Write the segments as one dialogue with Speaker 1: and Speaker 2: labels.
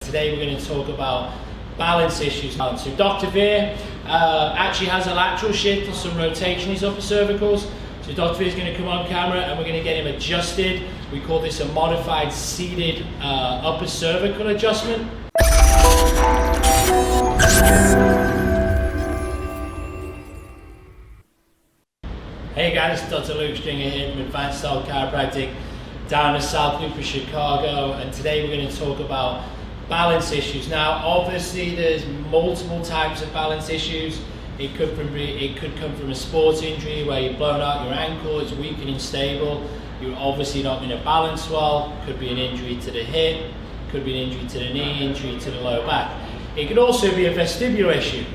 Speaker 1: today we're going to talk about balance issues. So Dr. Veer actually has a lateral shift and some rotation in his upper cervicals. So Dr. Veer is going to come on camera and we're going to get him adjusted. We call this a modified seated upper cervical adjustment. Hey guys, Dr. Luke Stringer here from Advanced Health Chiropractic down in South Loop of Chicago, and today we're going to talk about balance issues. Now obviously there's multiple types of balance issues. It could come from a sports injury where you've blown out your ankle, it's weak and unstable, you're obviously not going to balance well. Could be an injury to the hip, could be an injury to the knee, injury to the lower back. It could also be a vestibular issue.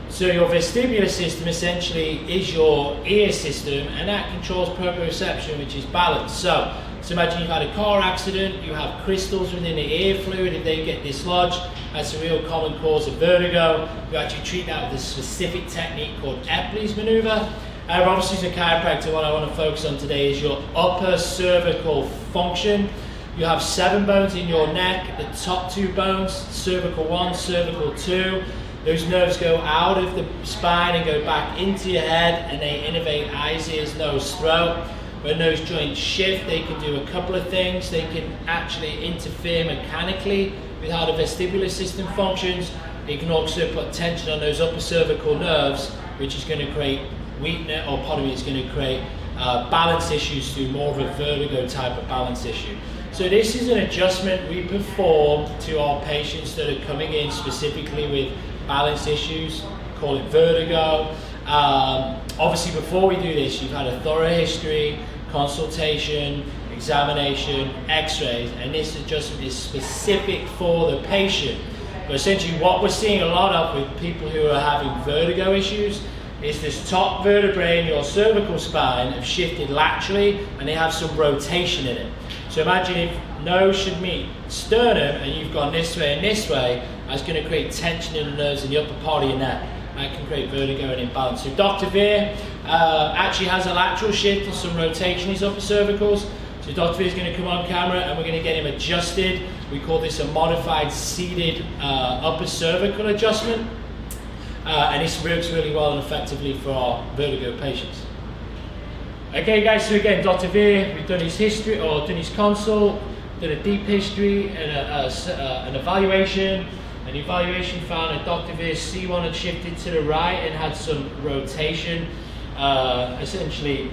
Speaker 1: So your vestibular system essentially is your ear system, and that controls proprioception, which is balance. So imagine you've had a car accident, you have crystals within the ear fluid. If they get dislodged, that's a real common cause of vertigo. You actually treat that with a specific technique called Epley's maneuver. Obviously as a chiropractor, what I want to focus on today is your upper cervical function. You have 7 bones in your neck, the top 2 bones, cervical 1, cervical 2. Those nerves go out of the spine and go back into your head, and they innervate eyes, ears, nose, throat. When those joints shift, they can do a couple of things. They can actually interfere mechanically with how the vestibular system functions. It can also put tension on those upper cervical nerves, which is going to create weakness, or it's going to create balance issues through more of a vertigo type of balance issue. So this is an adjustment we perform to our patients that are coming in specifically with balance issues, call it vertigo. Obviously before we do this, you've had a thorough history, consultation, examination, x-rays, and this adjustment is specific for the patient. But essentially what we're seeing a lot of with people who are having vertigo issues is this top vertebrae in your cervical spine have shifted laterally and they have some rotation in it. So imagine if nose should meet sternum and you've gone this way and this way, that's going to create tension in the nerves in the upper part of your neck. That can create vertigo and imbalance. So Dr. Veer actually has a lateral shift and some rotation in his upper cervicals. So Dr. Veer is going to come on camera and we're going to get him adjusted. We call this a modified seated upper cervical adjustment. And this works really well and effectively for our vertigo patients. Okay guys, so again, Dr. Veer, we've done his history, or done his consult, done a deep history and an evaluation. An evaluation found that Dr. Veer's C1 had shifted to the right and had some rotation, essentially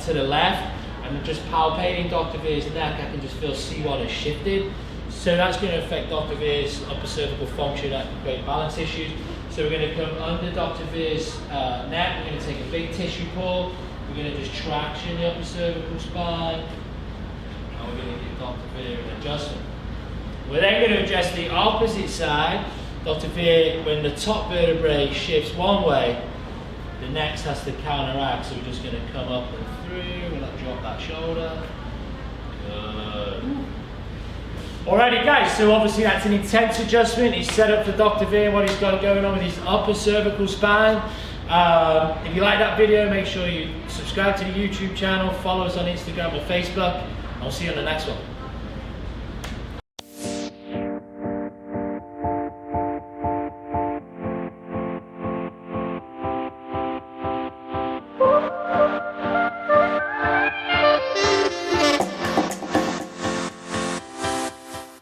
Speaker 1: to the left. And just palpating Dr. Veer's neck, I can just feel C1 has shifted. So that's going to affect Dr. Veer's upper cervical function. That can create balance issues. So we're going to come under Dr. Veer's neck. We're going to take a big tissue pull. We're going to just traction the upper cervical spine, and we're going to give Dr. Veer an adjustment. We're then going to adjust the opposite side. Dr. Veer, when the top vertebrae shifts one way, the next has to counteract. So we're just going to come up and through. We'll not drop that shoulder. Good. Alrighty guys, so obviously that's an intense adjustment. He's set up for Dr. Veer, what he's got going on with his upper cervical spine. If you like that video, make sure you subscribe to the YouTube channel, follow us on Instagram or Facebook, and I'll see you on the next one.